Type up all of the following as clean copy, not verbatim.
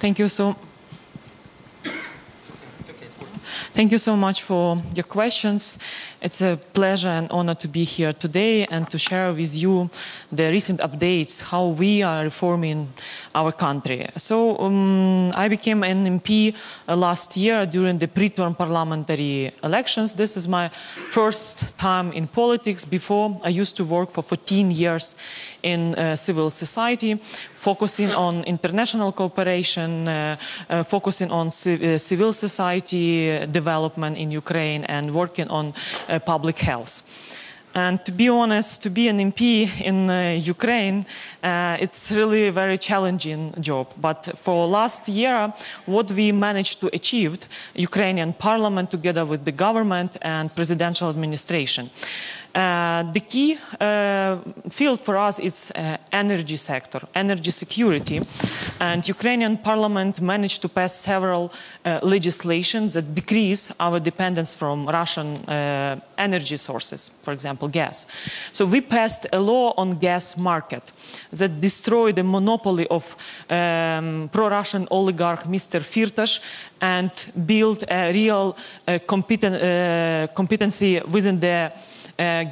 Thank you so Thank you so much for your questions. It's a pleasure and honor to be here today and to share with you the recent updates, how we are reforming our country. So I became an MP last year during the pre-term parliamentary elections. This is my first time in politics. Before, I used to work for 14 years in civil society, focusing on international cooperation, focusing on civil society development in Ukraine and working on public health. And to be honest, to be an MP in Ukraine, it's really a very challenging job. But for last year, what we managed to achieve, Ukrainian parliament together with the government and presidential administration. The key field for us is energy sector, energy security. And Ukrainian parliament managed to pass several legislations that decrease our dependence from Russian energy sources, for example, gas. So we passed a law on gas market that destroyed the monopoly of pro-Russian oligarch Mr. Firtash and built a real competency within the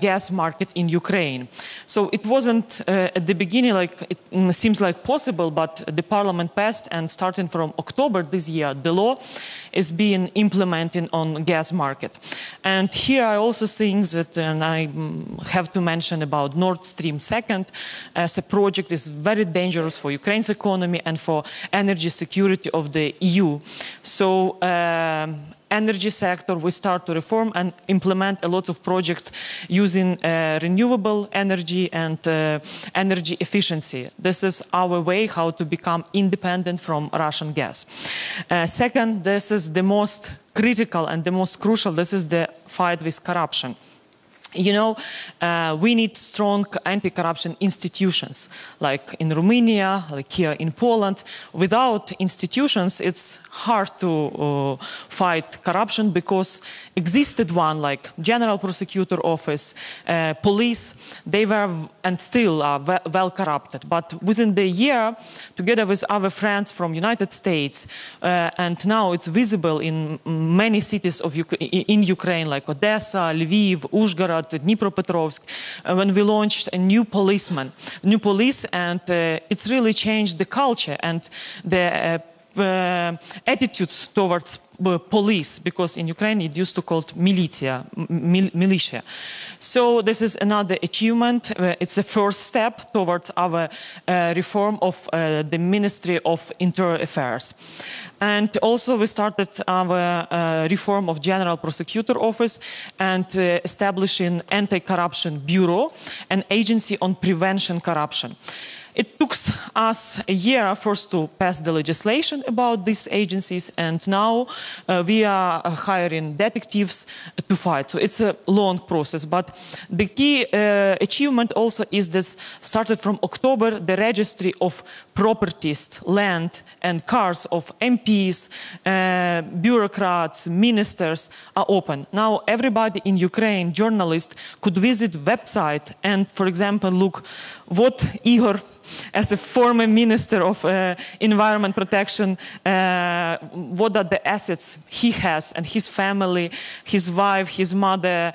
gas market in Ukraine. So it wasn't at the beginning like it seems like possible, but the parliament passed, and starting from October this year, the law is being implemented on gas market. And here I also think that, and I have to mention about Nord Stream 2 as a project is very dangerous for Ukraine's economy and for energy security of the EU. So energy sector, we start to reform and implement a lot of projects using renewable energy and energy efficiency. This is our way how to become independent from Russian gas. Second, this is the most critical and the most crucial, this is the fight with corruption. You know, we need strong anti-corruption institutions, like in Romania, like here in Poland. Without institutions, it's hard to fight corruption because existed one, like General Prosecutor Office, police, they were and still are well corrupted. But within the year, together with our friends from United States, and now it's visible in many cities of in Ukraine, like Odessa, Lviv, Uzhhorod, Dnipropetrovsk, when we launched a new police, and it's really changed the culture and the attitudes towards police, because in Ukraine it used to called militia. So this is another achievement. It's a first step towards our reform of the Ministry of Interior Affairs. And also we started our reform of General Prosecutor Office and establishing Anti-Corruption Bureau, an agency on prevention corruption. It took us a year first to pass the legislation about these agencies, and now we are hiring detectives to fight. So it's a long process, but the key achievement also is this: started from October, the registry of properties, land and cars of MPs, bureaucrats, ministers are open. Now everybody in Ukraine, journalists, could visit website and, for example, look what Ihor, as a former minister of environment protection, what are the assets he has and his family, his wife, his mother,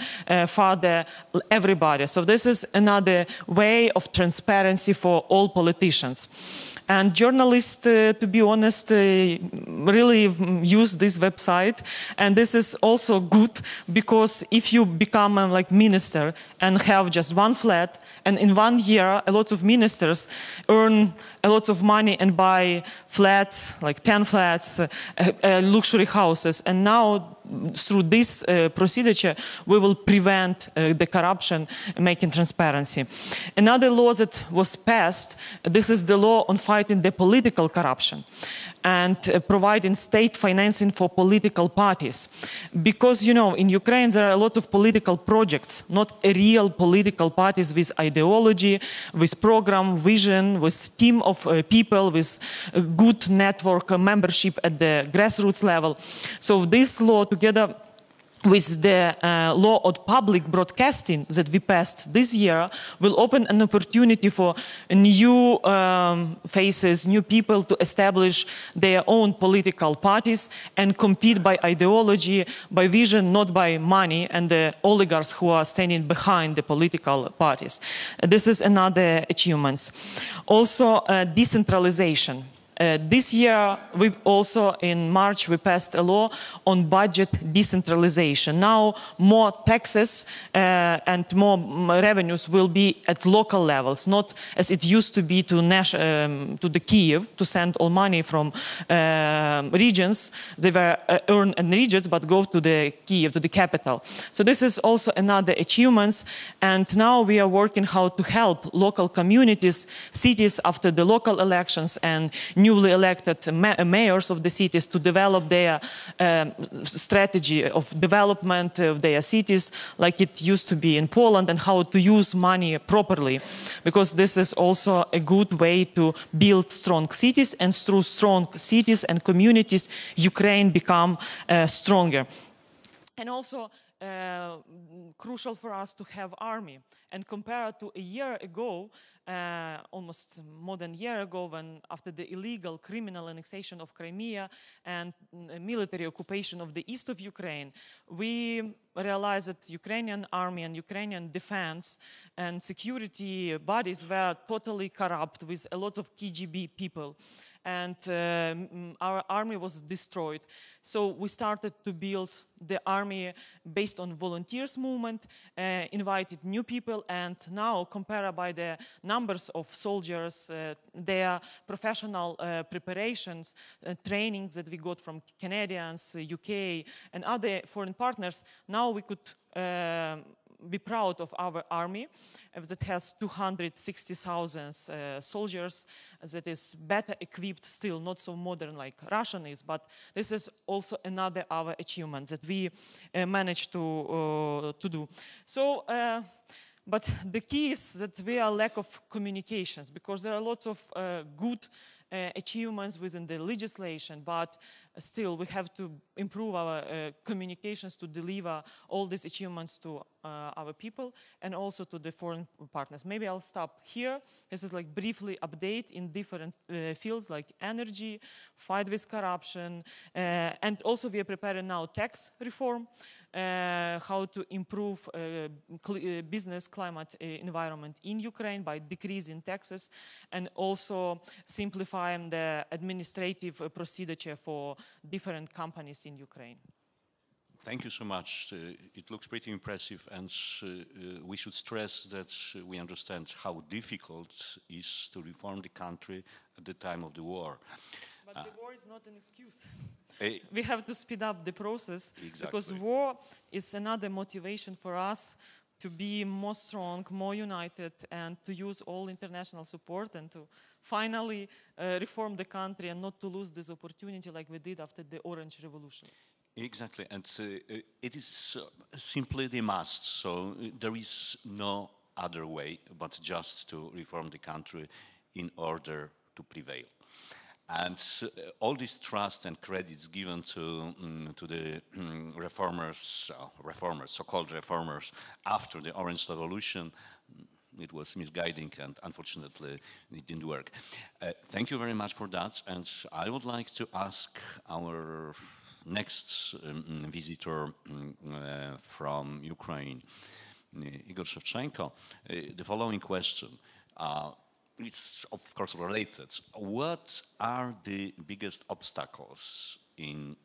father, everybody. So this is another way of transparency for all politicians. And journalists, to be honest, really use this website. And this is also good because if you become like minister and have just one flat, and in 1 year, a lot of ministers earn a lot of money and buy flats, like 10 flats, luxury houses. And now, through this procedure, we will prevent the corruption, making transparency. Another law that was passed, this is the law on fighting the political corruption and providing state financing for political parties. Because, you know, in Ukraine there are a lot of political projects, not real political parties with ideology, with program, vision, with team of people, with good network membership at the grassroots level. So this law together with the law on public broadcasting that we passed this year, will open an opportunity for new faces, new people to establish their own political parties and compete by ideology, by vision, not by money and the oligarchs who are standing behind the political parties. This is another achievement. Also, decentralization. This year, we also, in March, we passed a law on budget decentralization. Now, more taxes and more revenues will be at local levels, not as it used to be to the Kiev, to send all money from regions. They were earned in regions, but go to the Kiev, to the capital. So this is also another achievement. And now we are working how to help local communities, cities after the local elections and newly elected mayors of the cities to develop their strategy of development of their cities like it used to be in Poland, and how to use money properly, because this is also a good way to build strong cities, and through strong cities and communities Ukraine become stronger. And also crucial for us to have army, and compared to a year ago, almost more than a year ago, when after the illegal criminal annexation of Crimea and military occupation of the east of Ukraine, we realized that Ukrainian army and Ukrainian defense and security bodies were totally corrupt with a lot of KGB people. And our army was destroyed. So we started to build the army based on volunteers movement, invited new people, and now compared by the numbers of soldiers, their professional preparations, trainings that we got from Canadians, UK, and other foreign partners, now we could be proud of our army that has 260,000 soldiers, that is better equipped, still not so modern like Russian is, but this is also another our achievement that we managed to do. So, but the key is that we are lack of communications, because there are lots of good achievements within the legislation, but still we have to improve our communications to deliver all these achievements to our people and also to the foreign partners. Maybe I'll stop here. This is like briefly update in different fields like energy, fight with corruption, and also we are preparing now tax reform, how to improve business climate environment in Ukraine by decreasing taxes and also simplifying the administrative procedure for different companies in Ukraine. Thank you so much. It looks pretty impressive, and we should stress that we understand how difficult it is to reform the country at the time of the war. But the war is not an excuse. We have to speed up the process, exactly. Because war is another motivation for us to be more strong, more united, and to use all international support and to finally reform the country and not to lose this opportunity like we did after the Orange Revolution. Exactly, and it is simply the must, so there is no other way but just to reform the country in order to prevail. And all this trust and credits given to the reformers, so-called reformers, after the Orange Revolution, it was misguiding and unfortunately it didn't work. Thank you very much for that, and I would like to ask our next visitor from Ukraine, Igor Sevchenko, the following question. It's of course related. What are the biggest obstacles in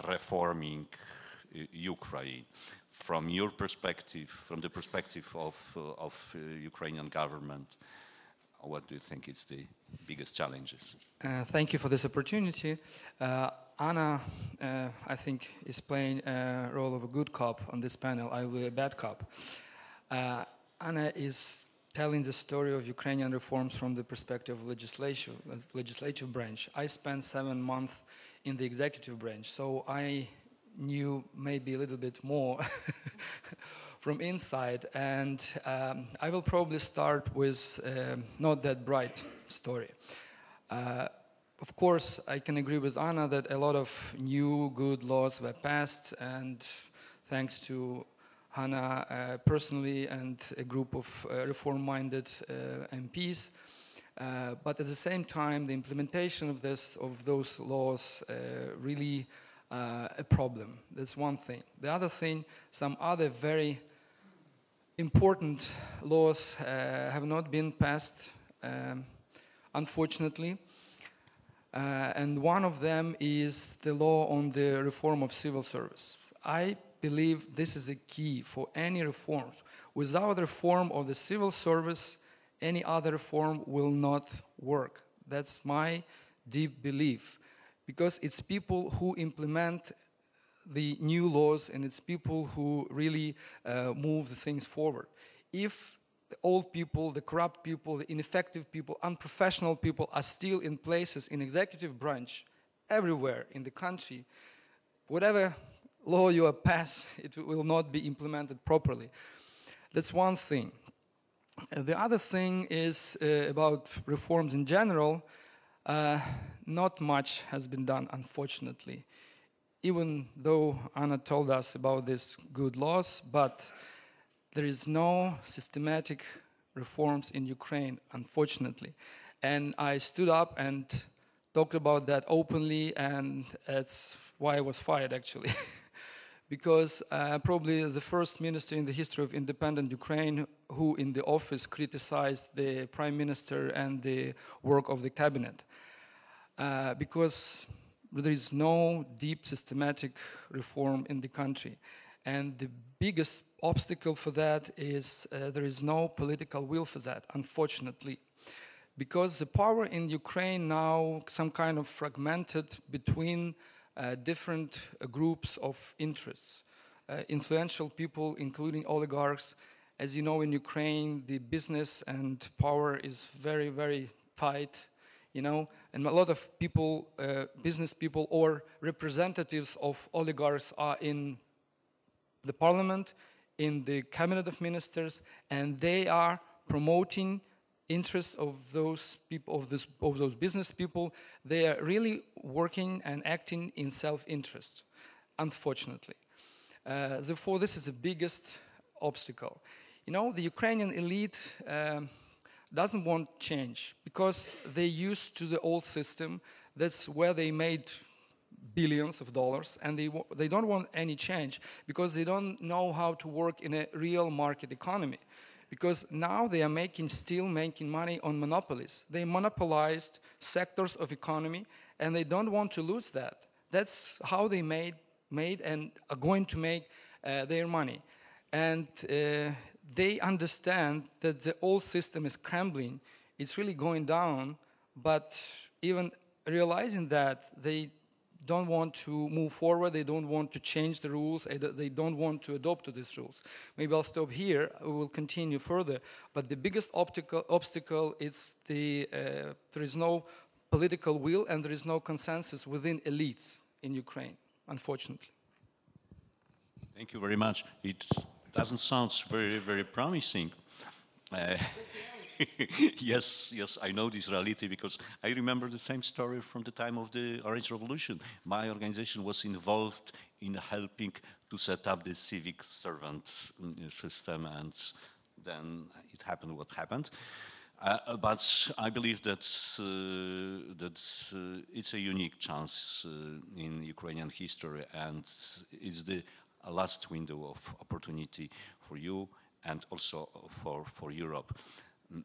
reforming Ukraine from your perspective, from the perspective of Ukrainian government? What do you think is the biggest challenges? Thank you for this opportunity. Anna, I think, is playing a role of a good cop on this panel. I will be a bad cop. Anna is telling the story of Ukrainian reforms from the perspective of legislative branch. I spent 7 months in the executive branch, so I knew maybe a little bit more from inside. And I will probably start with not that bright story. Of course, I can agree with Anna that a lot of new good laws were passed and thanks to Hanna personally and a group of reform-minded MPs. But at the same time, the implementation of those laws really a problem. That's one thing. The other thing, some other very important laws have not been passed, unfortunately. And one of them is the law on the reform of civil service. I believe this is a key for any reforms. Without reform of the civil service, any other reform will not work. That's my deep belief. Because it's people who implement the new laws and it's people who really move the things forward. If the old people, the corrupt people, the ineffective people, unprofessional people are still in places in executive branch everywhere in the country, whatever law you pass, it will not be implemented properly. That's one thing. The other thing is about reforms in general. Not much has been done, unfortunately. Even though Anna told us about these good laws, but there is no systematic reforms in Ukraine, unfortunately. And I stood up and talked about that openly, and that's why I was fired, actually. Because probably the first minister in the history of independent Ukraine who in the office criticized the prime minister and the work of the cabinet. Because there is no deep systematic reform in the country. And the biggest obstacle for that is there is no political will for that, unfortunately. Because the power in Ukraine now some kind of fragmented between different groups of interests. Influential people, including oligarchs. As you know, in Ukraine, the business and power is very, very tight, you know, and a lot of people, business people or representatives of oligarchs are in the parliament, in the cabinet of ministers, and they are promoting interests of those people, of those business people. They are really working and acting in self-interest, unfortunately. Therefore, this is the biggest obstacle. You know, the Ukrainian elite doesn't want change because they're used to the old system. That's where they made billions of dollars, and they don't want any change because they don't know how to work in a real market economy. Because now they are still making money on monopolies. They monopolized sectors of economy, and they don't want to lose that. That's how they made and are going to make their money. And they understand that the old system is crumbling. It's really going down, but even realizing that, they don't want to move forward, they don't want to change the rules, they don't want to adopt to these rules. Maybe I'll stop here, we will continue further, but the biggest obstacle is there is no political will and there is no consensus within elites in Ukraine, unfortunately. Thank you very much. It doesn't sound very, very promising. Yes, I know this reality because I remember the same story from the time of the Orange Revolution. My organization was involved in helping to set up the civic servant system, and then it happened what happened. But I believe that it's a unique chance in Ukrainian history, and it's the last window of opportunity for you and also for Europe.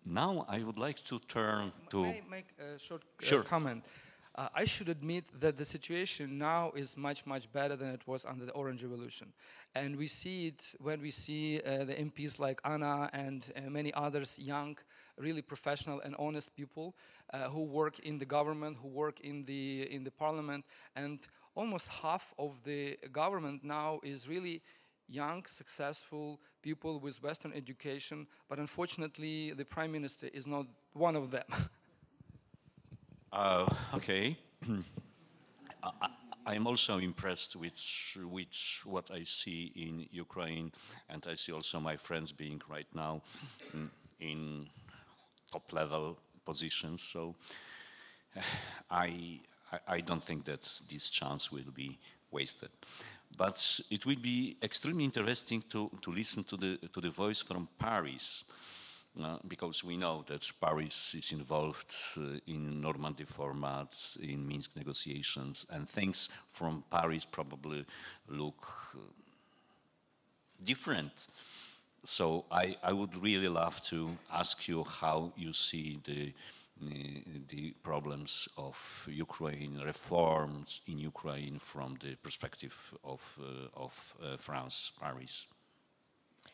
Now I would like to turn to... May I make a short comment? I should admit that the situation now is much, much better than it was under the Orange Revolution. And we see it when we see the MPs like Anna and many others, young, really professional and honest people who work in the government, who work in the parliament. And almost half of the government now is really young, successful people with Western education, but unfortunately the Prime Minister is not one of them. Okay. I'm also impressed with what I see in Ukraine, and I see also my friends being right now in top-level positions, so I don't think that this chance will be wasted. But it will be extremely interesting to listen to the voice from Paris, because we know that Paris is involved in Normandy formats, in Minsk negotiations, and things from Paris probably look different. So I would really love to ask you how you see the problems of Ukraine, reforms in Ukraine from the perspective of France, Paris.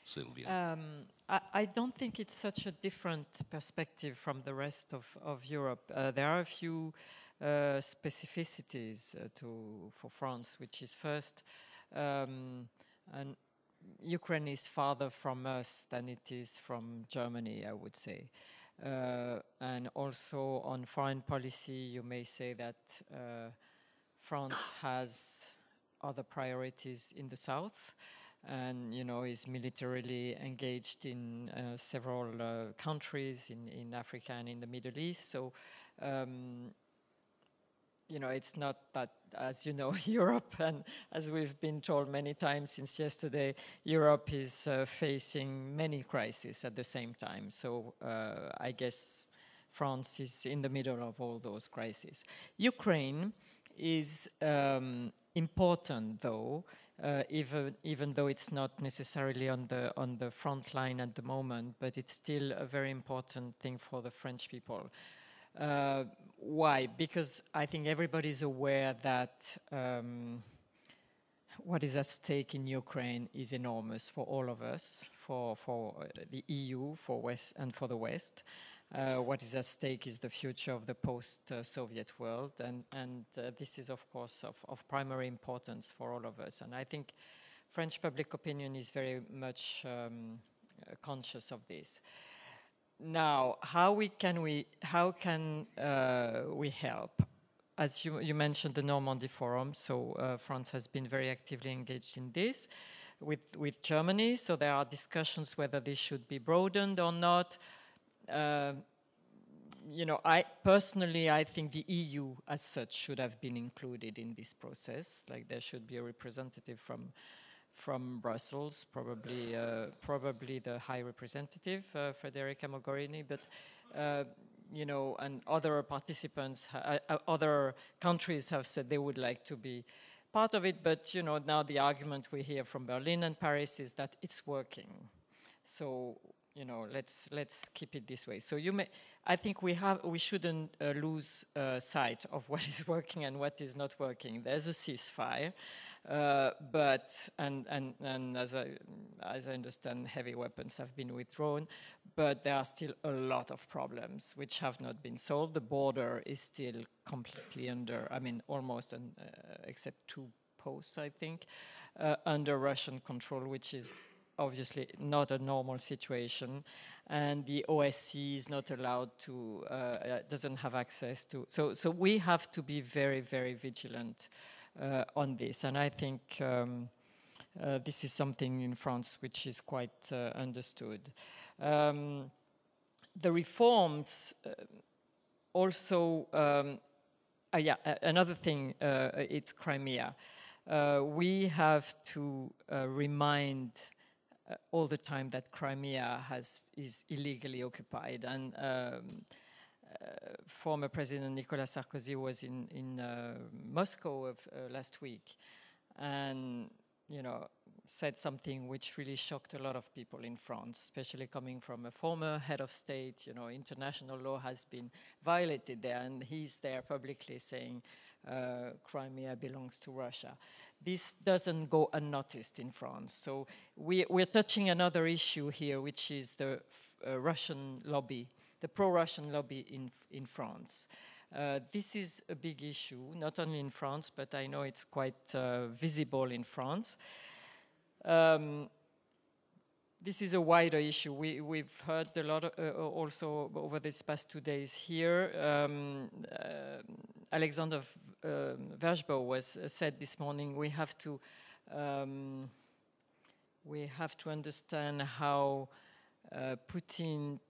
Sylvie. I don't think it's such a different perspective from the rest of Europe. There are a few specificities for France, which is first, and Ukraine is farther from us than it is from Germany, I would say. And also on foreign policy, you may say that France has other priorities in the south, and is militarily engaged in several countries in Africa and in the Middle East. So it's not that, as you know, Europe, and as we've been told many times since yesterday, Europe is facing many crises at the same time. So I guess France is in the middle of all those crises. Ukraine is important, though, even though it's not necessarily on the front line at the moment, but it's still a very important thing for the French people. Why? Because I think everybody's aware that what is at stake in Ukraine is enormous for all of us, for the EU, for West and for the West. What is at stake is the future of the post-Soviet world, and this is, of course, of primary importance for all of us. And I think French public opinion is very much conscious of this. Now, how can we help? As you mentioned, the Normandy Forum. So France has been very actively engaged in this with Germany. So there are discussions whether this should be broadened or not. I personally think the EU as such should have been included in this process. Like there should be a representative from Brussels, probably the High Representative, Federica Mogherini, but and other participants, other countries have said they would like to be part of it, but now the argument we hear from Berlin and Paris is that it's working. So let's keep it this way. So I think we shouldn't lose sight of what is working and what is not working. There's a ceasefire, but as I understand, heavy weapons have been withdrawn, but there are still a lot of problems which have not been solved. The border is still completely almost except 2 posts, I think, under Russian control, which is obviously not a normal situation, and the OSCE is not allowed to, doesn't have access to. So we have to be very, very vigilant on this, and I think this is something in France which is quite understood. The reforms also, another thing, it's Crimea. We have to remind all the time that Crimea is illegally occupied, and former President Nicolas Sarkozy was in Moscow last week, and said something which really shocked a lot of people in France, especially coming from a former head of state. International law has been violated there, and he's there publicly saying Crimea belongs to Russia. This doesn't go unnoticed in France. So we're touching another issue here, which is the Russian lobby, the pro-Russian lobby in France. This is a big issue, not only in France, but I know it's quite visible in France. This is a wider issue. We've heard a lot also over these past 2 days here. Alexander Verkhovna said this morning, we have to understand how Putin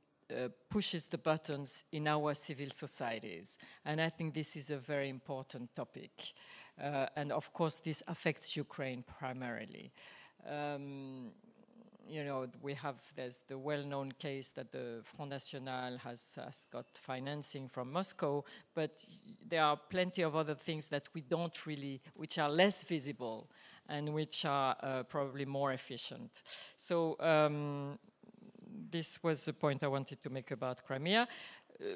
pushes the buttons in our civil societies. And I think this is a very important topic. And of course, this affects Ukraine primarily. You know, there's the well-known case that the Front National has got financing from Moscow, but there are plenty of other things that we don't really, which are less visible and which are probably more efficient. So this was the point I wanted to make about Crimea.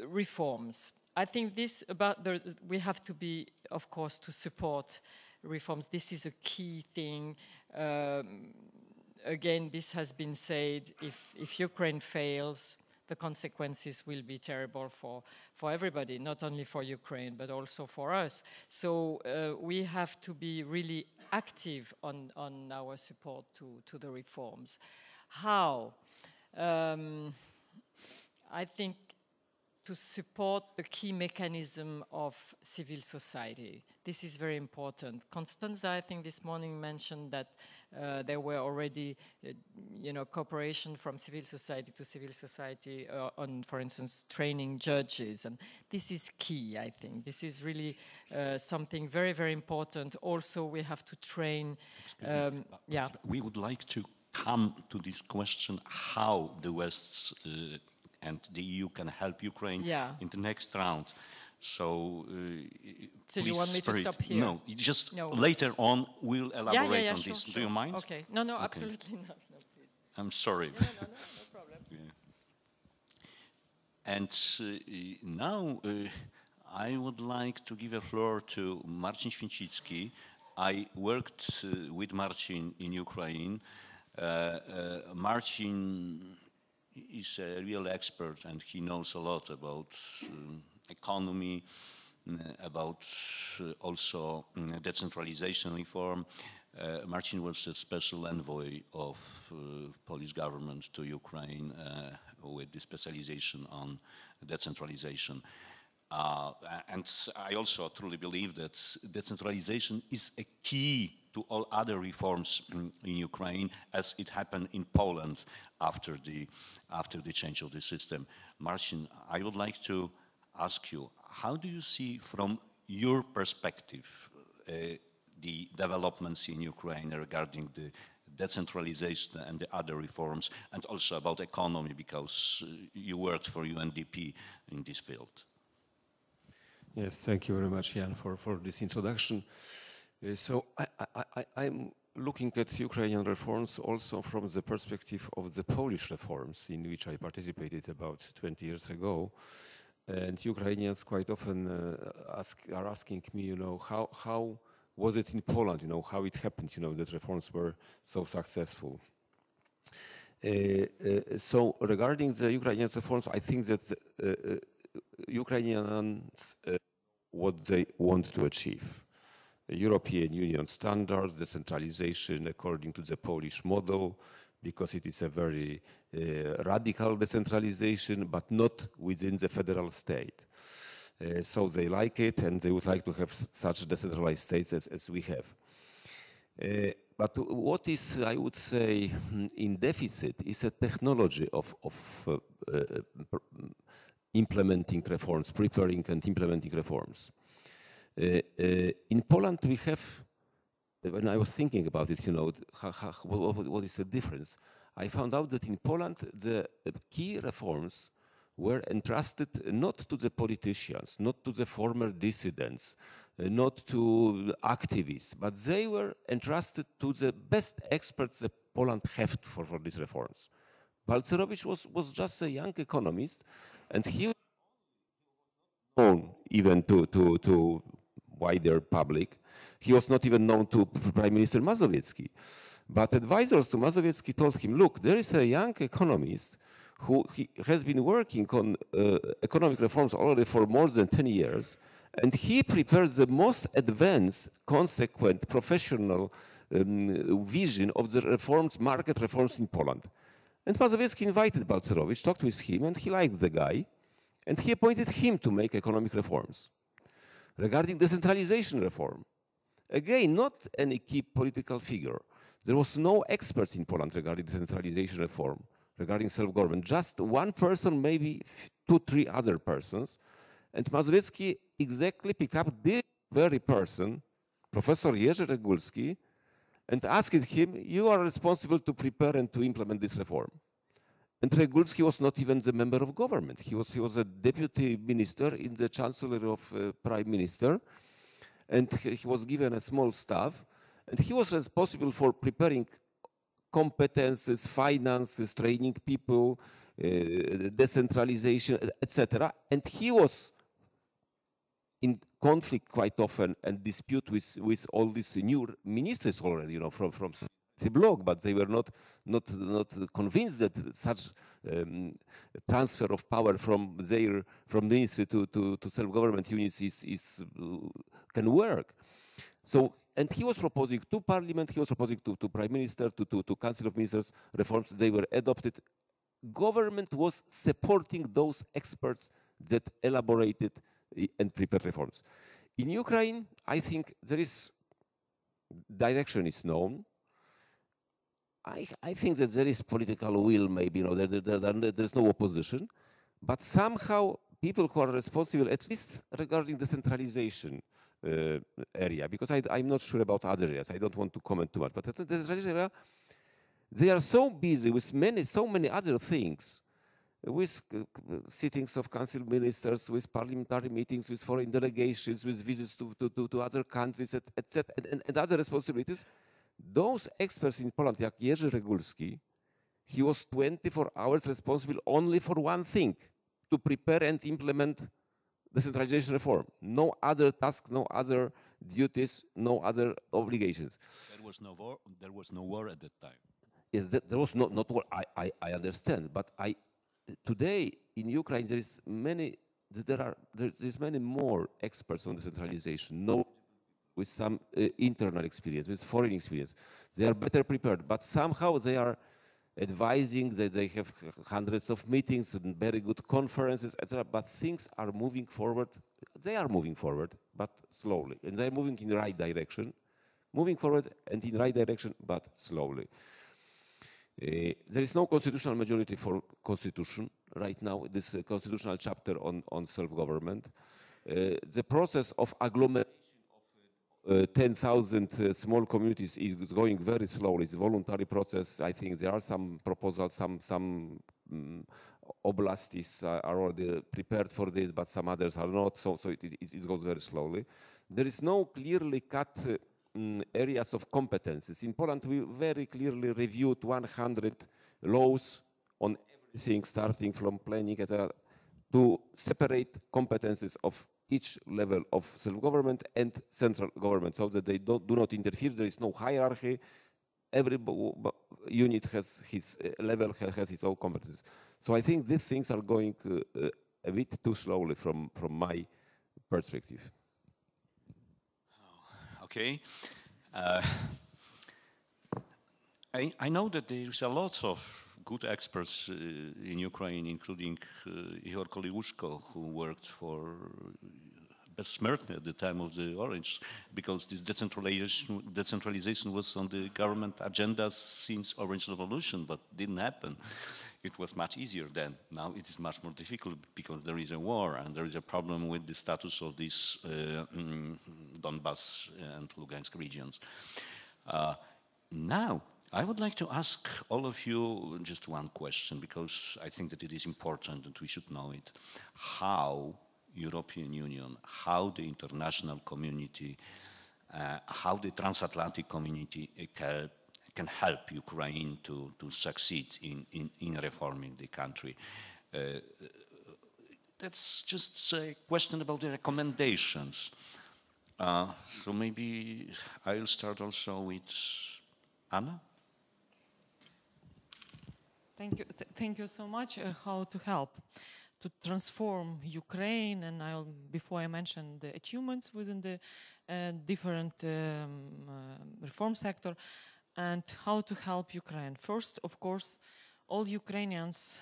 Reforms. I think we have to be, of course, to support reforms. This is a key thing. Again, this has been said, if Ukraine fails, the consequences will be terrible for everybody, not only for Ukraine, but also for us. So we have to be really active on our support to the reforms. How? I think to support the key mechanism of civil society. This is very important. Constanza, I think this morning mentioned that there were already, cooperation from civil society to civil society on, for instance, training judges. And this is key, I think. This is really something very, very important. Also, we have to train. We would like to come to this question, how the West and the EU can help Ukraine in the next round. So, so you want me to stop here? No, later on we'll elaborate on sure, this. Sure. Do you mind? Okay. No, okay. Absolutely not. No, please. I'm sorry. No problem. Yeah. And now I would like to give a floor to Marcin Święcicki. I worked with Marcin in Ukraine. Marcin is a real expert, and he knows a lot about economy, about also decentralization reform. Marcin was a special envoy of Polish government to Ukraine with the specialization on decentralization. And I also truly believe that decentralization is a key to all other reforms in Ukraine, as it happened in Poland after the change of the system. Marcin, I would like to ask you, how do you see from your perspective the developments in Ukraine regarding the decentralization and the other reforms, and also about economy, because you worked for UNDP in this field? Yes, thank you very much, Jan, for this introduction. So I'm looking at Ukrainian reforms also from the perspective of the Polish reforms, in which I participated about 20 years ago. And Ukrainians quite often are asking me, how was it in Poland, how it happened, that reforms were so successful. So regarding the Ukrainian reforms, I think that Ukrainians what they want to achieve. European Union standards, decentralization according to the Polish model, because it is a very radical decentralization, but not within the federal state. So they like it, and they would like to have such decentralized states as we have. But what is, I would say, in deficit is a technology of implementing reforms, preparing and implementing reforms. In Poland, we have, when I was thinking about it, what is the difference? I found out that in Poland, the key reforms were entrusted not to the politicians, not to the former dissidents, not to activists, but they were entrusted to the best experts that Poland had for these reforms. Balcerowicz was just a young economist, and he was known even to wider public. He was not even known to Prime Minister Mazowiecki. But advisors to Mazowiecki told him, look, there is a young economist who has been working on economic reforms already for more than 10 years, and he prepared the most advanced, consequent, professional vision of the reforms, market reforms in Poland. And Mazowiecki invited Balcerowicz, talked with him, and he liked the guy, and he appointed him to make economic reforms. Regarding decentralization reform, again, not any key political figure. There was no experts in Poland regarding decentralization reform, regarding self-government. Just one person, maybe 2-3 other persons. And Mazowiecki exactly picked up this very person Professor Jerzy Regulski and asked him, you are responsible to prepare and to implement this reform. And Regulski was not even the member of government. He was a deputy minister in the Chancellor of Prime Minister, and he was given a small staff, and he was responsible for preparing competences, finances, training people, decentralization, etc. And he was in conflict quite often and dispute with all these new ministers already, you know, from the bloc, but they were not convinced that such transfer of power from ministry to self-government units can work. So, and he was proposing to Parliament, he was proposing to Prime Minister, to Council of Ministers reforms. They were adopted. Government was supporting those experts that elaborated and prepared reforms. In Ukraine, I think there is direction is known. I think that there is political will, maybe, you know, there's no opposition, but somehow people who are responsible, at least regarding the centralization area, because I'm not sure about other areas, I don't want to comment too much, but the centralization area, they are so busy with so many other things, with sittings of council ministers, with parliamentary meetings, with foreign delegations, with visits to other countries, etc., and other responsibilities. Those experts in Poland, like Jerzy Regulski, he was 24 hours responsible only for one thing, to prepare and implement the centralization reform. No other task, no other duties, no other obligations. There was no war at that time. Yes, there was not war. I understand, but today in Ukraine there is many more experts on decentralization. No, with some internal experience, with foreign experience, they are better prepared. But somehow they are advising. They have hundreds of meetings and very good conferences, etc. But things are moving forward. They are moving forward, but slowly, and they are moving in the right direction. Moving forward and in the right direction, but slowly. There is no constitutional majority for constitution right now, this constitutional chapter on self-government. The process of agglomeration of 10,000 small communities is going very slowly. It's a voluntary process. I think there are some proposals, some oblasts are already prepared for this, but some others are not, so it goes very slowly. There is no clearly cut areas of competences. In Poland, we very clearly reviewed 100 laws on everything, starting from planning, etc., to separate competences of each level of self-government and central government, so that they do not interfere. There is no hierarchy. Every unit has his level, has its own competences. So I think these things are going a bit too slowly from my perspective. Okay. I know that there is a lot of good experts in Ukraine, including Ihor who worked for Besmertny at the time of the Orange, because this decentralization was on the government agenda since Orange Revolution, but didn't happen. It was much easier then. Now it is much more difficult because there is a war and there is a problem with the status of these Donbas and Lugansk regions. Now, I would like to ask all of you just one question, because I think that it is important and we should know it. How European Union, how the international community, how the transatlantic community can help Ukraine to succeed in reforming the country. That's just a question about the recommendations. So maybe I'll start also with Anna. Thank you so much. How to help to transform Ukraine, and before I mention the achievements within the different reform sector, and how to help Ukraine. First, of course, all Ukrainians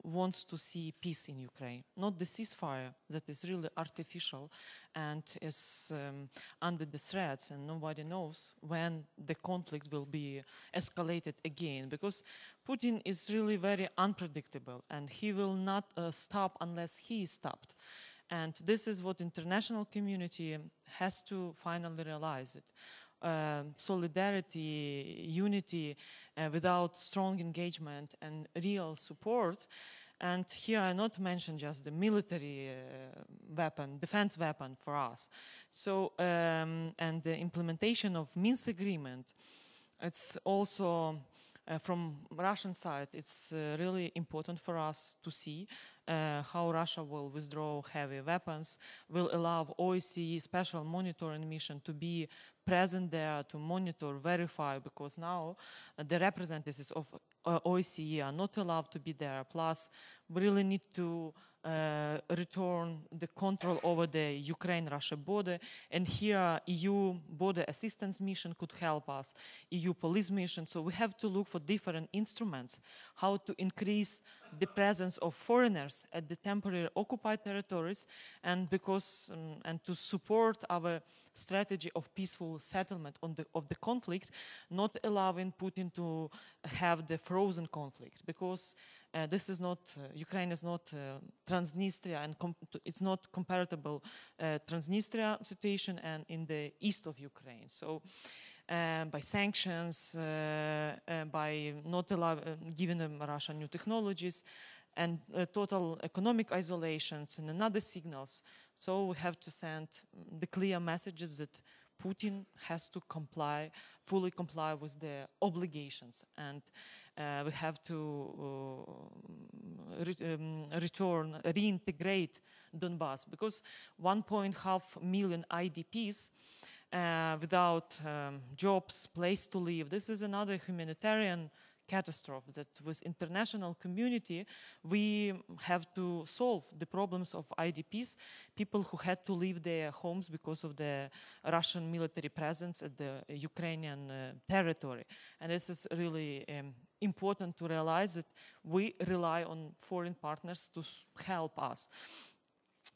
want to see peace in Ukraine, not the ceasefire that is really artificial and is under the threats, and nobody knows when the conflict will be escalated again, because Putin is really very unpredictable and he will not stop unless he is stopped. And this is what international community has to finally realize it. Solidarity, unity, without strong engagement and real support. And here I not mention just the military weapon, defense weapon for us. So, and the implementation of Minsk agreement, it's also, from Russian side, it's really important for us to see how Russia will withdraw heavy weapons, will allow OSCE special monitoring mission to be present there to monitor, verify, because now the representatives of OSCE are not allowed to be there. Plus, we really need to return the control over the Ukraine-Russia border. And here, EU border assistance mission could help us, EU police mission. So we have to look for different instruments, how to increase the presence of foreigners at the temporary occupied territories, and because and to support our strategy of peaceful settlement of the conflict, not allowing Putin to have the frozen conflict, because this is not, Ukraine is not Transnistria, and it's not comparable Transnistria situation and in the east of Ukraine. So by sanctions, by not giving them Russian new technologies, and total economic isolations and another signals. So we have to send the clear messages that Putin has to fully comply with the obligations, and we have to reintegrate Donbass, because 1.5 million IDPs without jobs, place to live. This is another humanitarian catastrophe that with international community we have to solve the problems of IDPs, people who had to leave their homes because of the Russian military presence at the Ukrainian territory. And this is really important to realize that we rely on foreign partners to help us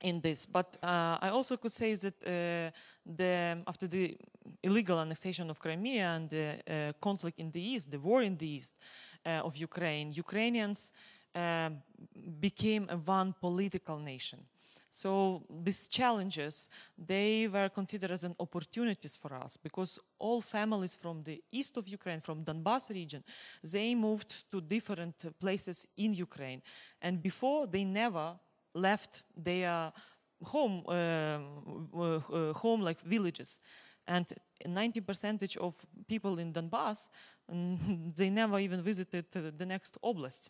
in this. But I also could say that after the illegal annexation of Crimea and the conflict in the east, the war in the east of Ukraine, Ukrainians became one political nation. So these challenges, they were considered as an opportunities for us, because all families from the east of Ukraine, from Donbass region, they moved to different places in Ukraine. And before, they never left their home like villages. And 90% of people in Donbass, they never even visited the next oblast.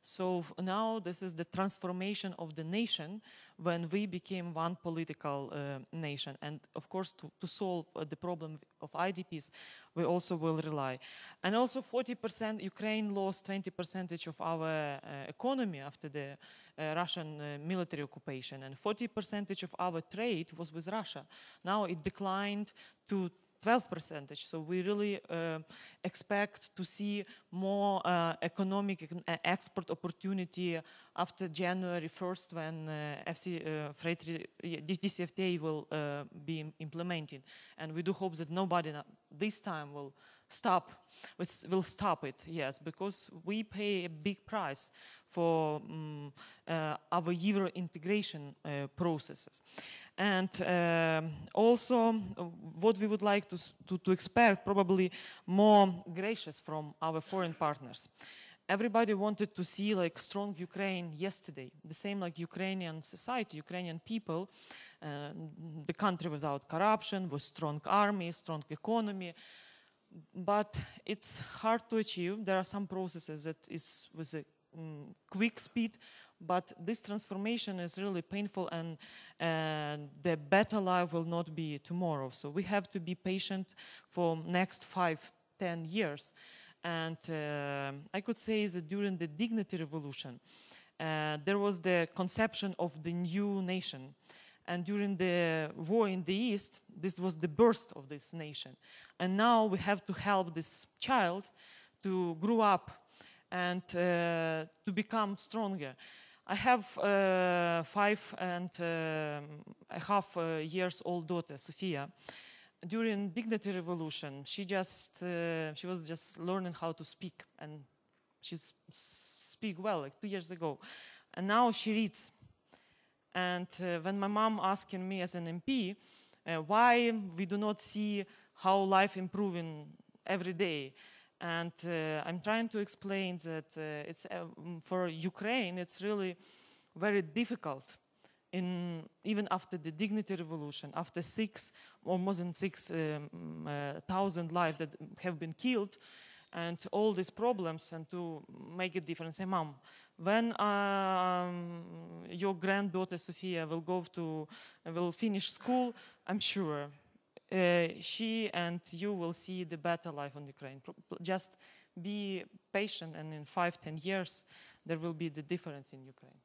So now this is the transformation of the nation when we became one political nation. And of course, to solve the problem of IDPs, we also will rely. And also 40%, Ukraine lost 20% of our economy after the Russian military occupation. And 40% of our trade was with Russia. Now it declined to 12%. So we really expect to see more economic export opportunity after January 1st, when DCFTA will be implemented. And we do hope that nobody this time will stop it, yes, because we pay a big price for our Euro integration processes. And also what we would like to expect, probably more gracious from our foreign partners. Everybody wanted to see like strong Ukraine yesterday, the same like Ukrainian society, Ukrainian people, the country without corruption, with strong army, strong economy. But it's hard to achieve. There are some processes that is with a quick speed, but this transformation is really painful, and the better life will not be tomorrow. So we have to be patient for next 5-10 years. And I could say that during the Dignity Revolution, there was the conception of the new nation. And during the war in the East, this was the birth of this nation. And now we have to help this child to grow up and to become stronger. I have 5.5 years old daughter, Sofia. During Dignity Revolution, she was just learning how to speak, and she speak well like 2 years ago. And now she reads. And when my mom asking me as an MP, why we do not see how life improving every day. And I'm trying to explain that it's for Ukraine, it's really very difficult. Even after the dignity revolution, after more than 6,000 lives that have been killed, and all these problems, and to make a difference. Say, Mom, when your granddaughter Sofia will finish school, I'm sure she and you will see the better life in Ukraine. Just be patient, and in 5-10 years, there will be the difference in Ukraine.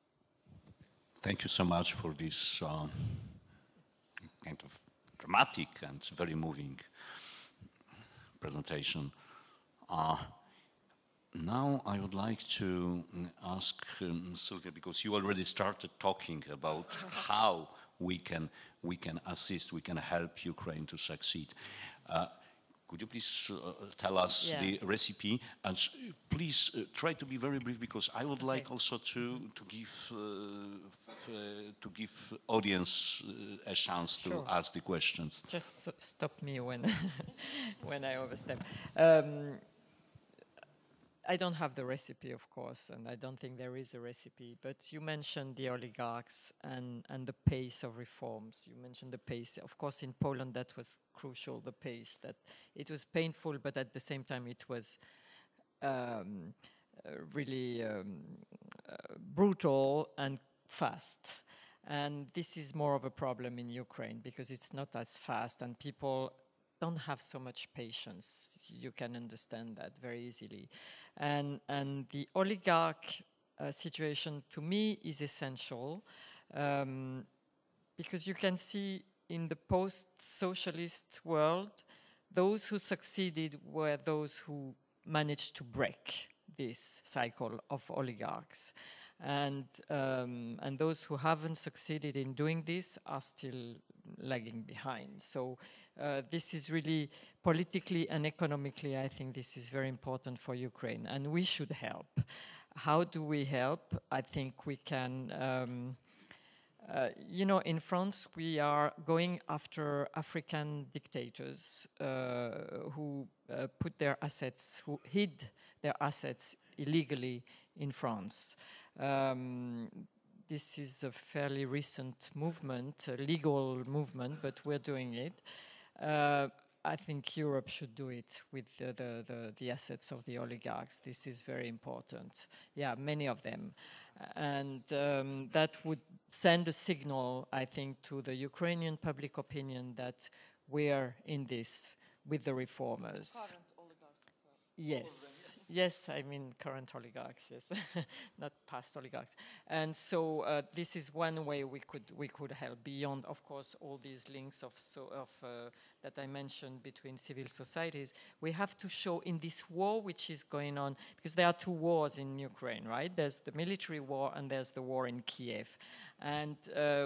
Thank you so much for this kind of dramatic and very moving presentation. Now I would like to ask Sylvia, because you already started talking about how we can assist, we can help Ukraine to succeed. Could you please tell us the recipe, and please try to be very brief, because I would like also to give audience a chance to ask the questions. Just stop me when when I overstep. I don't have the recipe, of course, and I don't think there is a recipe, but you mentioned the oligarchs and the pace of reforms. You mentioned the pace. Of course, in Poland, that was crucial, the pace, that it was painful, but at the same time, it was really brutal and fast. And this is more of a problem in Ukraine, because it's not as fast, and people don't have so much patience. You can understand that very easily. And the oligarch situation, to me, is essential, because you can see in the post-socialist world, those who succeeded were those who managed to break this cycle of oligarchs. And those who haven't succeeded in doing this are still lagging behind. So this is really politically and economically, I think this is very important for Ukraine, and we should help. How do we help? I think we can, you know, in France, we are going after African dictators who put their assets, who hid their assets illegally in France. This is a fairly recent movement, a legal movement, but we're doing it. I think Europe should do it with the assets of the oligarchs. This is very important. Yeah, many of them. And that would send a signal, I think, to the Ukrainian public opinion that we're in this with the reformers. Current oligarchs as well. Yes. Yes, I mean current oligarchs, yes, not past oligarchs. And so this is one way we could help, beyond, of course, all these links that I mentioned between civil societies. We have to show in this war which is going on, because there are two wars in Ukraine, right? There's the military war and there's the war in Kiev. And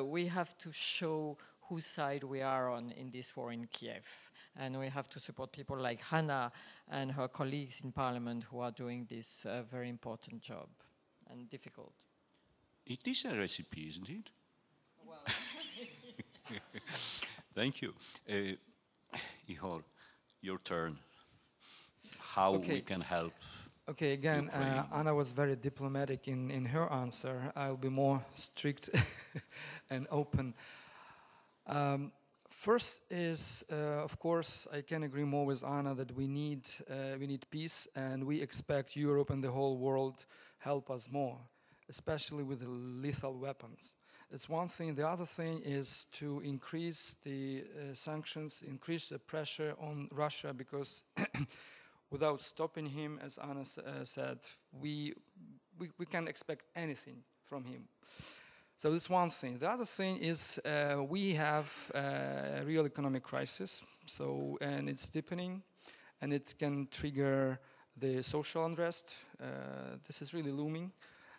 we have to show whose side we are on in this war in Kiev. And we have to support people like Hanna and her colleagues in parliament who are doing this very important job and difficult. It is a recipe, isn't it? Well. Thank you. Ihor, your turn. How we can help. Okay, again, Anna was very diplomatic in her answer. I'll be more strict and open. First is, of course, I can agree more with Anna that we need peace, and we expect Europe and the whole world help us more, especially with the lethal weapons. That's one thing. The other thing is to increase the sanctions, increase the pressure on Russia, because without stopping him, as Anna said, we can't expect anything from him. So that's one thing. The other thing is we have a real economic crisis, and it's deepening, and it can trigger the social unrest. This is really looming,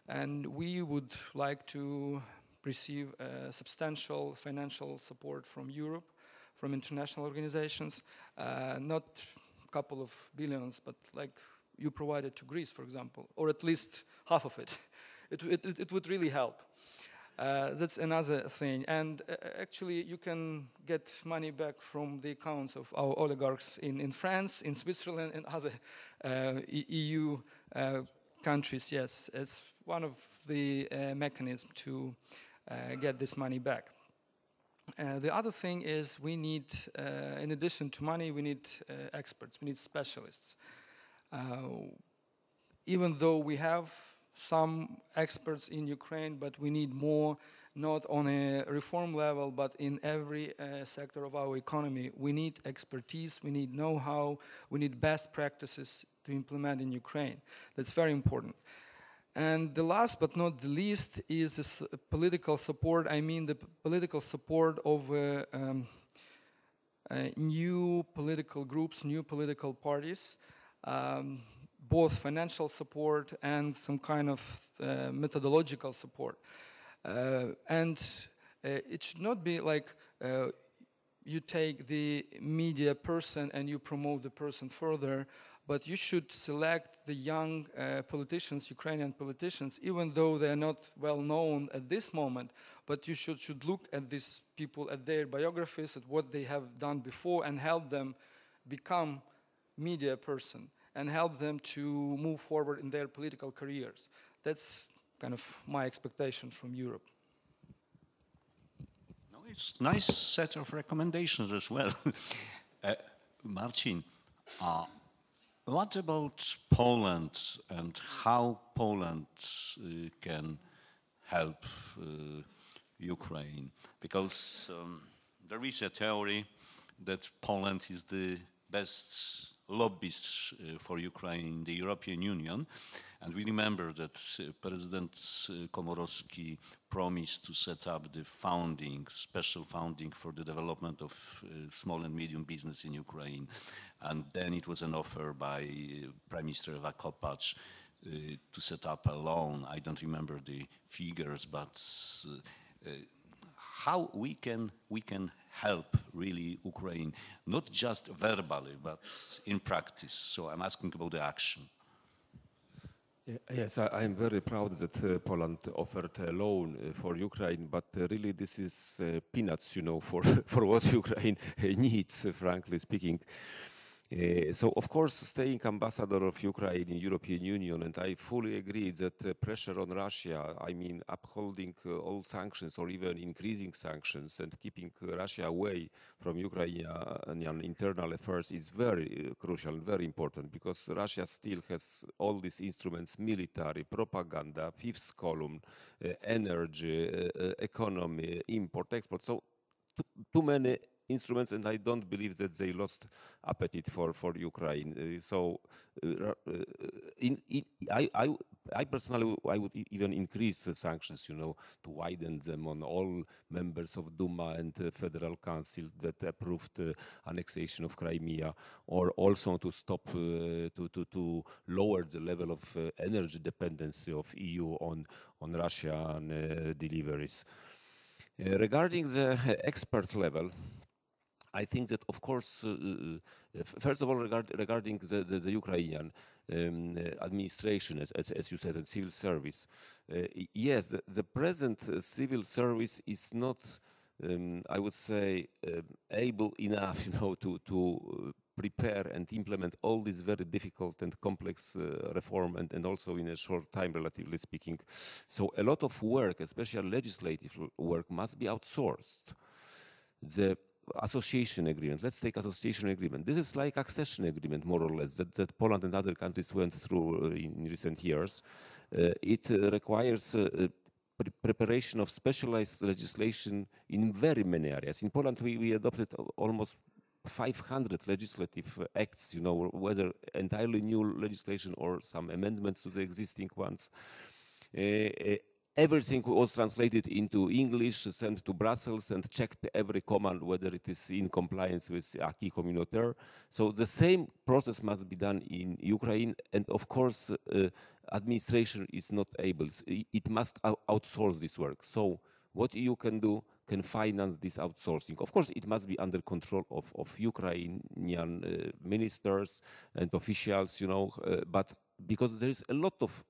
and we would like to receive substantial financial support from Europe, from international organizations, not a couple of billions, but like you provided to Greece, for example, or at least half of it. It would really help. That's another thing. And actually, you can get money back from the accounts of our oligarchs in France, in Switzerland, and other EU countries. Yes, it's one of the mechanisms to get this money back. The other thing is we need, in addition to money, we need experts, we need specialists. Even though we have some experts in Ukraine, but we need more, not on a reform level, but in every sector of our economy. We need expertise, we need know-how, we need best practices to implement in Ukraine. That's very important. And the last but not the least is this political support. I mean the political support of new political groups, new political parties, both financial support and some kind of methodological support. And it should not be like you take the media person and you promote the person further, but you should select the young politicians, Ukrainian politicians, even though they are not well known at this moment, but you should look at these people, at their biographies, at what they have done before, and help them become media person, and help them to move forward in their political careers. That's kind of my expectation from Europe. No, it's a nice set of recommendations as well. Marcin, what about Poland and how Poland can help Ukraine? Because there is a theory that Poland is the best lobbyists for Ukraine in the European Union. And we remember that President Komorowski promised to set up the special funding for the development of small and medium business in Ukraine. And then it was an offer by Prime Minister Verkhovna to set up a loan. I don't remember the figures, but how we can help really Ukraine, not just verbally, but in practice. So I'm asking about the action. Yes, I'm very proud that Poland offered a loan for Ukraine, but really this is peanuts, for what Ukraine needs, frankly speaking. So, of course, staying ambassador of Ukraine in European Union, and I fully agree that pressure on Russia, I mean, upholding all sanctions or even increasing sanctions and keeping Russia away from Ukrainian internal affairs is very crucial and very important, because Russia still has all these instruments: military, propaganda, fifth column, energy, economy, import, export. So too many instruments, and I don't believe that they lost appetite for Ukraine. So I personally, I would even increase the sanctions, to widen them on all members of Duma and Federal Council that approved annexation of Crimea, or also to stop, to lower the level of energy dependency of EU on Russian deliveries. Regarding the expert level, I think that, of course, first of all, regarding the Ukrainian administration, as you said, and civil service, yes, the present civil service is not, I would say, able enough, to prepare and implement all this very difficult and complex reform, and also in a short time, relatively speaking. So a lot of work, especially legislative work, must be outsourced. The association agreement, let's take association agreement. This is like accession agreement, more or less, that Poland and other countries went through in recent years. It requires preparation of specialized legislation in very many areas. In Poland, we adopted almost 500 legislative acts, whether entirely new legislation or some amendments to the existing ones. Everything was translated into English, sent to Brussels, and checked every command whether it is in compliance with acquis communautaire. So the same process must be done in Ukraine, and of course, administration is not able. It must outsource this work. So what EU can do, can finance this outsourcing. Of course, it must be under control of Ukrainian ministers and officials, but because there is a lot of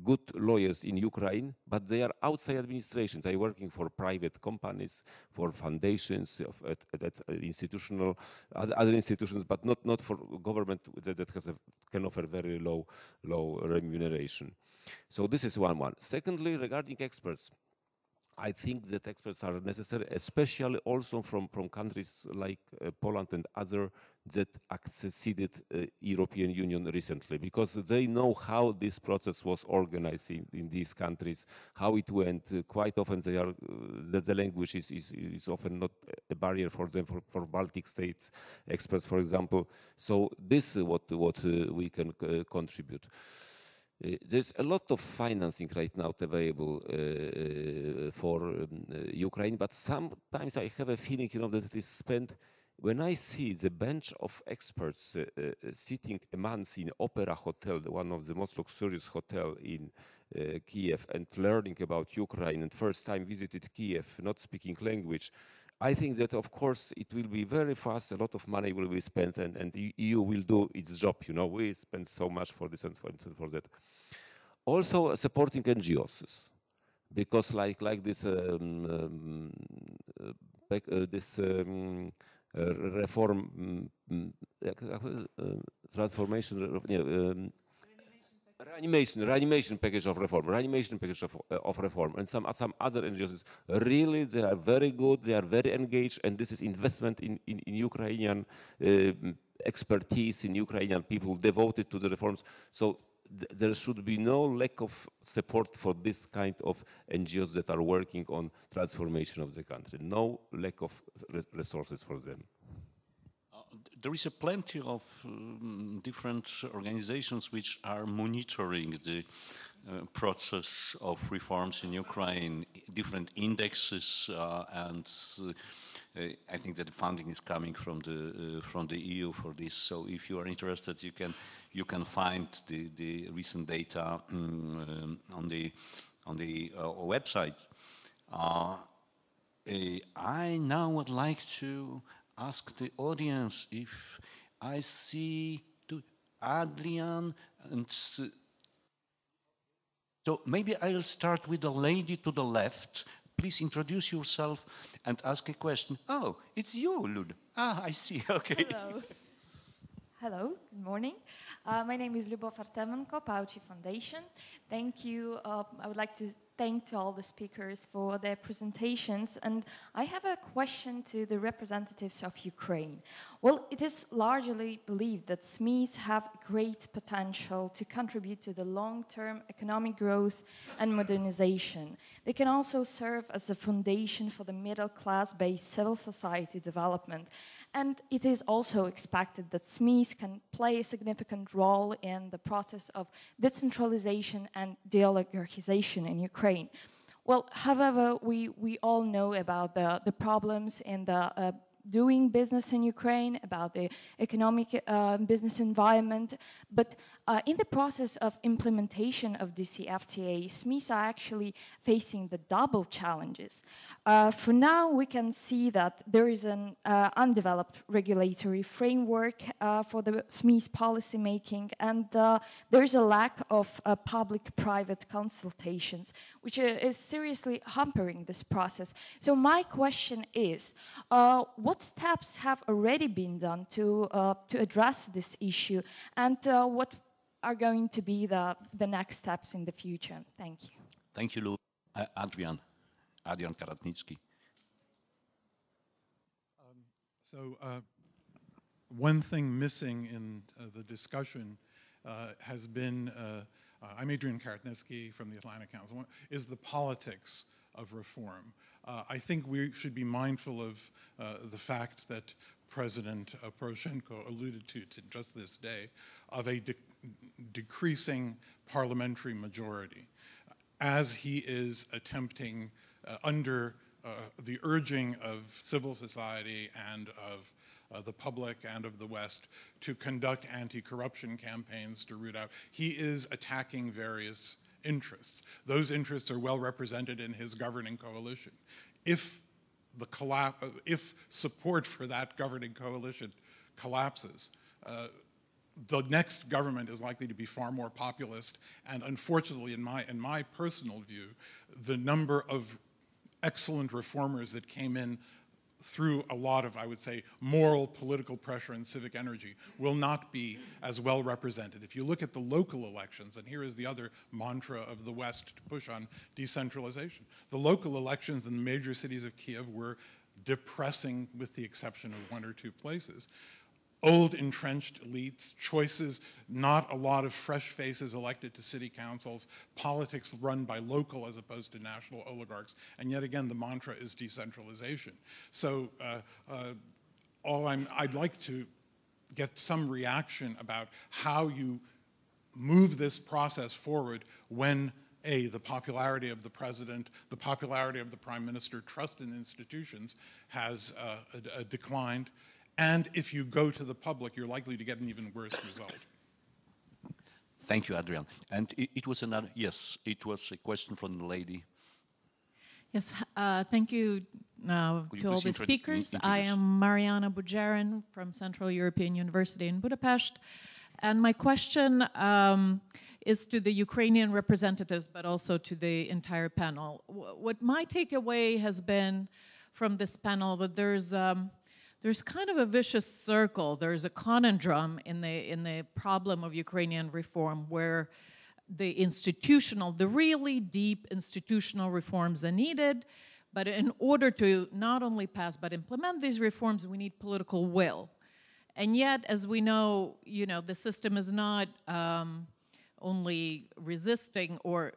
good lawyers in Ukraine, but they are outside administration. They are working for private companies, for foundations, institutional, other institutions, but not for government that can offer very low remuneration. So this is one. Secondly, regarding experts, I think that experts are necessary, especially also from countries like Poland and other that acceded European Union recently, because they know how this process was organized in these countries, how it went. Quite often they are, the language is often not a barrier for them, for Baltic states experts, for example. So this is what we can contribute. There's a lot of financing right now available for Ukraine, but sometimes I have a feeling, that it is spent. When I see the bench of experts sitting a month in Opera Hotel, one of the most luxurious hotel in Kiev, and learning about Ukraine, and first time visited Kiev, not speaking language, I think that, of course, it will be very fast. A lot of money will be spent, and the EU will do its job. We spend so much for this and for that. Also, supporting NGOs, because like this reform, transformation. Reanimation package of reform, and some other NGOs. Really, they are very good, they are very engaged, and this is investment in Ukrainian expertise, in Ukrainian people devoted to the reforms. So there should be no lack of support for this kind of NGOs that are working on transformation of the country. No lack of resources for them. There is plenty of different organizations which are monitoring the process of reforms in Ukraine, different indexes, and I think that the funding is coming from the EU for this. So if you are interested, you can find the recent data on the website. I now would like to ask the audience if I see Adrian, and so maybe I'll start with the lady to the left. Please introduce yourself and ask a question. Oh, it's you, Lud. Ah, I see. Okay. Hello. Hello. Good morning. My name is Lyubov Artemenko, PAUCI Foundation. Thank you. I would like to thank all the speakers for their presentations, and I have a question to the representatives of Ukraine. Well, it is largely believed that SMEs have great potential to contribute to the long-term economic growth and modernization. They can also serve as a foundation for the middle-class-based civil society development, and it is also expected that SMEs can play a significant role in the process of decentralization and de-oligarchization in Ukraine. Well, however, we all know about the problems in the doing business in Ukraine, about the economic business environment, but in the process of implementation of DCFTA, SMEs are actually facing the double challenges. For now, we can see that there is an undeveloped regulatory framework for the SMEs policy making, and there is a lack of public-private consultations, which is seriously hampering this process. So my question is, what steps have already been done to address this issue, and what are going to be the next steps in the future? Thank you. Thank you, Lou. Adrian Karatnicki. One thing missing in the discussion has been, I'm Adrian Karatnicki from the Atlantic Council, is the politics of reform. I think we should be mindful of the fact that President Poroshenko alluded to just this day, of a decreasing parliamentary majority, as he is attempting under the urging of civil society and of the public and of the West to conduct anti-corruption campaigns to root out. He is attacking various interests. Those interests are well represented in his governing coalition. If support for that governing coalition collapses, the next government is likely to be far more populist, and unfortunately, in my personal view, the number of excellent reformers that came in through a lot of, I would say, moral, political pressure and civic energy will not be as well represented. If you look at the local elections, and here is the other mantra of the West to push on decentralization, the local elections in the major cities of Kiev were depressing with the exception of 1 or 2 places. Old entrenched elites, choices, not a lot of fresh faces elected to city councils, politics run by local as opposed to national oligarchs, and yet again the mantra is decentralization. So I'd like to get some reaction about how you move this process forward when the popularity of the president, the popularity of the prime minister, trust in institutions has declined. And if you go to the public, you're likely to get an even worse result. Thank you, Adrian. And it was another, yes, it was a question from the lady. Yes, thank you to all the speakers. I am Mariana Bujarin from Central European University in Budapest. And my question is to the Ukrainian representatives, but also to the entire panel. What my takeaway has been from this panel that there's kind of a vicious circle. There's a conundrum in the problem of Ukrainian reform where the really deep institutional reforms are needed, but in order to not only pass but implement these reforms, we need political will. And yet, as we know, the system is not only resisting or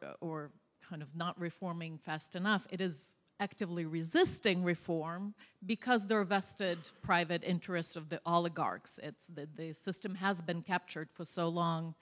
kind of not reforming fast enough. It is actively resisting reform because there are vested private interests of the oligarchs. The system has been captured for so long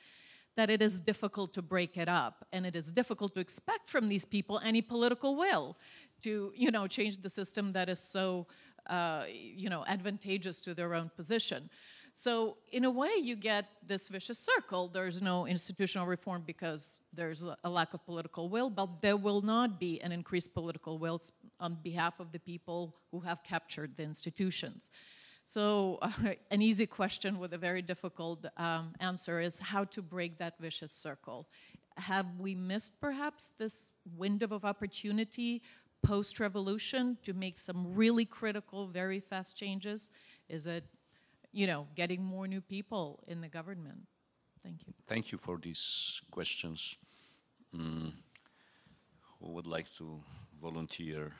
that it is difficult to break it up, and it is difficult to expect from these people any political will to, change the system that is so, advantageous to their own position. So in a way, you get this vicious circle. There's no institutional reform because there's a lack of political will, but there will not be an increased political will on behalf of the people who have captured the institutions. So an easy question with a very difficult answer is how to break that vicious circle. Have we missed perhaps this window of opportunity post-revolution to make some really critical, very fast changes? Is it getting more new people in the government? Thank you. Thank you for these questions. Who would like to volunteer?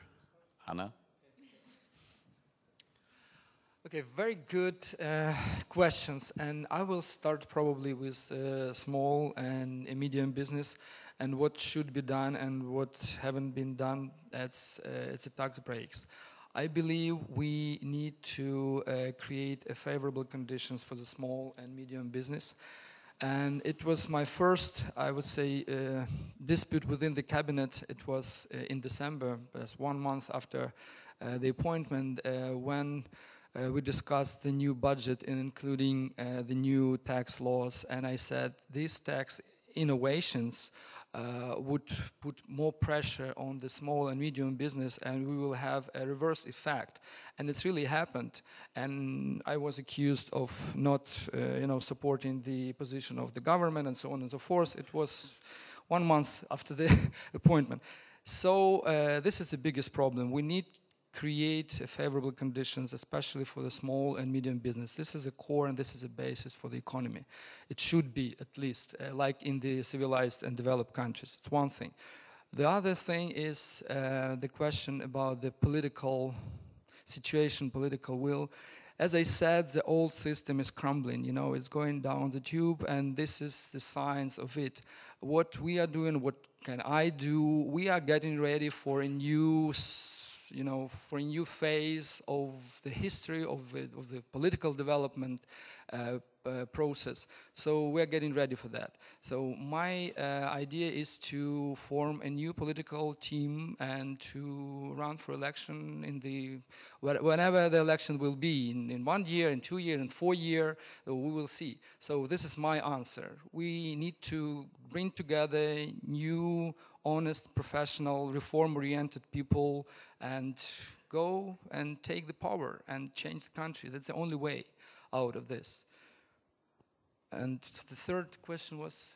Hanna? Okay, very good questions. And I will start probably with small and medium business and what should be done and what haven't been done. It's the tax breaks. I believe we need to create favorable conditions for the small and medium business. And it was my first, I would say, dispute within the cabinet. It was in December, just 1 month after the appointment, when we discussed the new budget, including the new tax laws. And I said these tax innovations would put more pressure on the small and medium business, and we will have a reverse effect. And it's really happened. And I was accused of not, supporting the position of the government and so on and so forth. It was 1 month after the appointment. So this is the biggest problem. We need create favorable conditions, especially for the small and medium business. This is a core and this is a basis for the economy. It should be, at least, like in the civilized and developed countries. It's one thing. The other thing is the question about the political situation, political will. As I said, the old system is crumbling, it's going down the tube, and this is the signs of it. What we are doing, what can I do? We are getting ready for a new phase of the history of the political development process. So we're getting ready for that. So my idea is to form a new political team and to run for election whenever the election will be, in 1 year, in 2 years, in 4 years, we will see. So this is my answer. We need to bring together new, honest, professional, reform-oriented people and go and take the power and change the country. That's the only way out of this. And the third question was?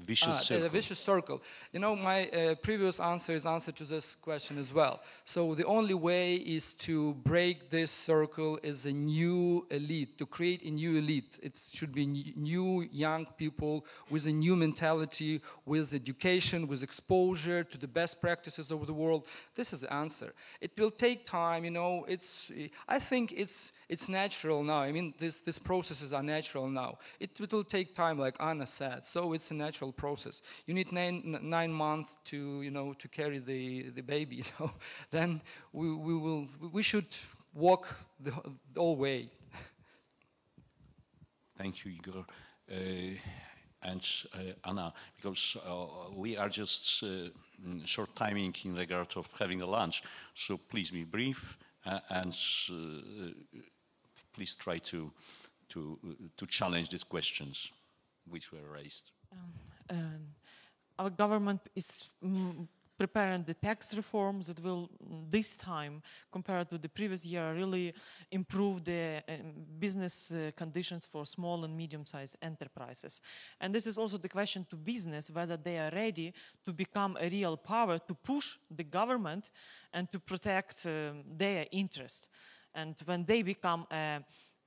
Vicious circle. The vicious circle. You know, my previous answer is answer to this question as well. So the only way is to break this circle is a new elite, to create a new elite. It should be new young people with a new mentality, with education, with exposure to the best practices of the world. This is the answer. It will take time, you know, I think it's natural now. I mean, these processes are natural now. It will take time, like Anna said. So it's a natural process. You need 9 months to, you know, to carry the baby. You know, then we should walk the whole way. Thank you, Igor. And Anna, because we are just short timing in regard of having a lunch, so please be brief and please try to challenge these questions which were raised. Our government is preparing the tax reforms that will, this time, compared to the previous year, really improve the business conditions for small and medium-sized enterprises. And this is also the question to business, whether they are ready to become a real power to push the government and to protect their interests. And when they become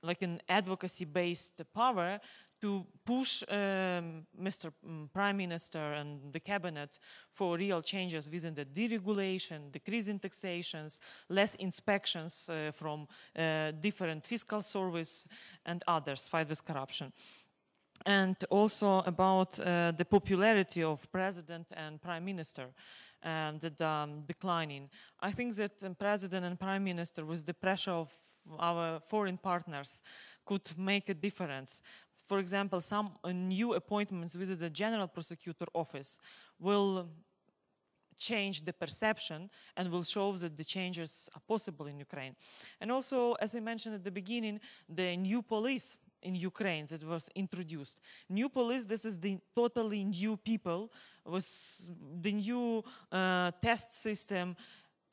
like an advocacy-based power, to push Mr. Prime Minister and the cabinet for real changes within the deregulation, decreasing taxations, less inspections from different fiscal service and others, fight with corruption. And also about the popularity of President and Prime Minister. Declining. I think that the President and Prime Minister, with the pressure of our foreign partners, could make a difference. For example, some new appointments within the General Prosecutor Office will change the perception and will show that the changes are possible in Ukraine. And also, as I mentioned at the beginning, the new police in Ukraine that was introduced. New police, this is the totally new people with the new test system,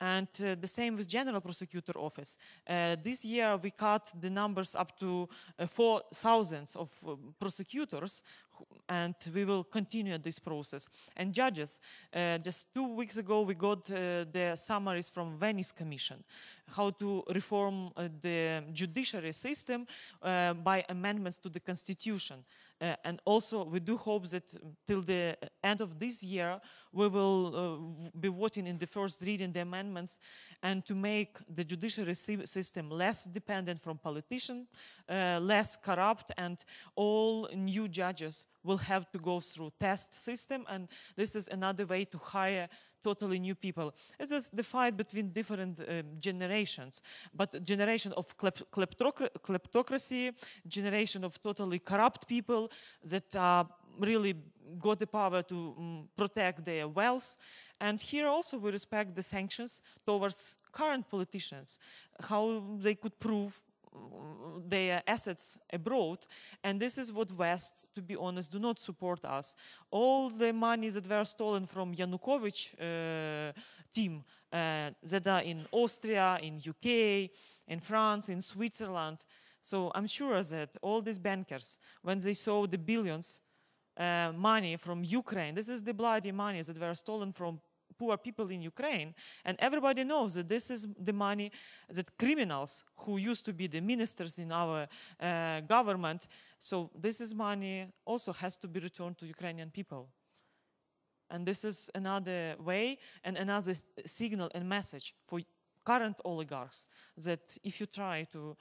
and the same with General Prosecutor Office. This year we cut the numbers up to 4,000 of prosecutors, and we will continue this process. And judges, just 2 weeks ago we got the summaries from Venice Commission, how to reform the judiciary system by amendments to the Constitution. And also we do hope that till the end of this year we will be voting in the first reading the amendments, and to make the judiciary system less dependent from politicians, less corrupt, and all new judges will have to go through test system, and this is another way to hire totally new people. It is the fight between different generations, but generation of kleptocracy, generation of totally corrupt people that really got the power to protect their wealth. And here also we respect the sanctions towards current politicians, how they could prove their assets abroad, and this is what West, to be honest, do not support us. All the money that were stolen from Yanukovych team that are in Austria, in UK, in France, in Switzerland. So I'm sure that all these bankers, when they saw the billions money from Ukraine, this is the bloody money that were stolen from poor people in Ukraine, and everybody knows that this is the money that criminals who used to be the ministers in our government, so this is money also has to be returned to Ukrainian people. And this is another way and another signal and message for current oligarchs that if you try to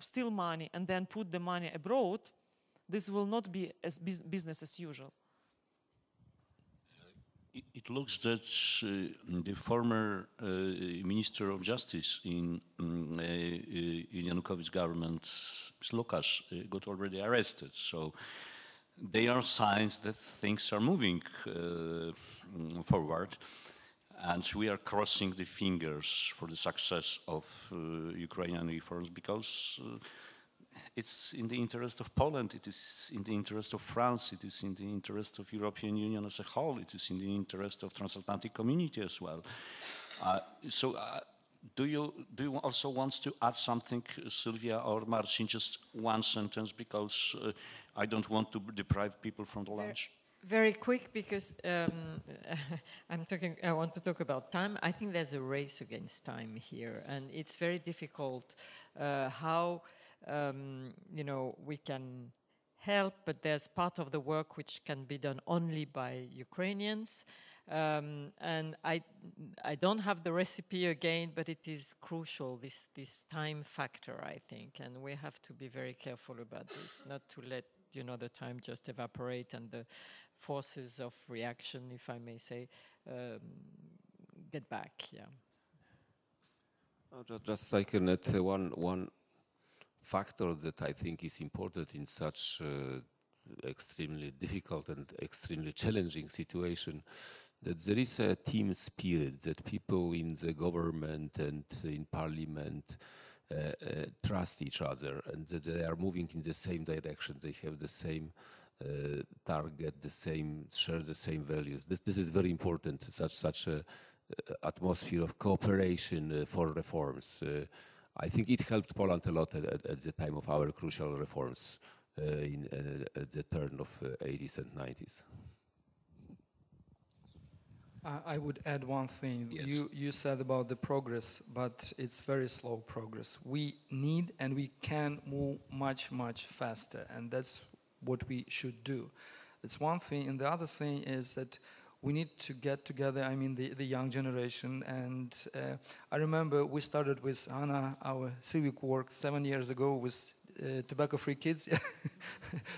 steal money and then put the money abroad, this will not be as business as usual. It looks that the former Minister of Justice in Yanukovych's government, Lukasz, got already arrested. So there are signs that things are moving forward, and we are crossing the fingers for the success of Ukrainian reforms, because it's in the interest of Poland, it is in the interest of France, it is in the interest of European Union as a whole, it is in the interest of transatlantic community as well. So do you also want to add something, Sylvia or Marcin? Just one sentence, because I don't want to deprive people from the lunch. Very quick, because I want to talk about time. I think there's a race against time here, and it's very difficult how we can help, but there's part of the work which can be done only by Ukrainians. And I don't have the recipe again, but it is crucial, this time factor, I think, and we have to be very careful about this, not to let the time just evaporate and the forces of reaction, if I may say, get back. Yeah. Just I can add one factor that I think is important in such extremely difficult and extremely challenging situation, that there is a team spirit, that people in the government and in parliament trust each other, and that they are moving in the same direction. They have the same target, share the same values. This is very important. Such a atmosphere of cooperation for reforms. I think it helped Poland a lot at the time of our crucial reforms at the turn of 80s and 90s. I would add one thing. Yes. You said about the progress, but it's very slow progress. We need and we can move much, much faster, and that's what we should do. That's one thing, and the other thing is that we need to get together, I mean the young generation, and I remember we started with Hanna, our civic work 7 years ago with tobacco-free kids. It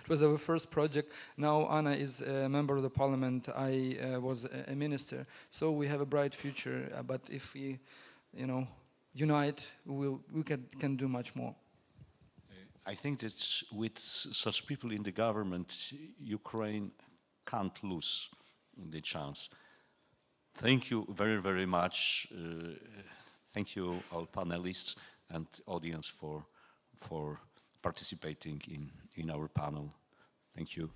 was our first project. Now Hanna is a member of the parliament. I was a minister. So we have a bright future. But if we, unite, we can do much more. I think that with such people in the government, Ukraine can't lose the chance. Thank you very, very much. Thank you, all panelists and audience for participating in our panel. Thank you.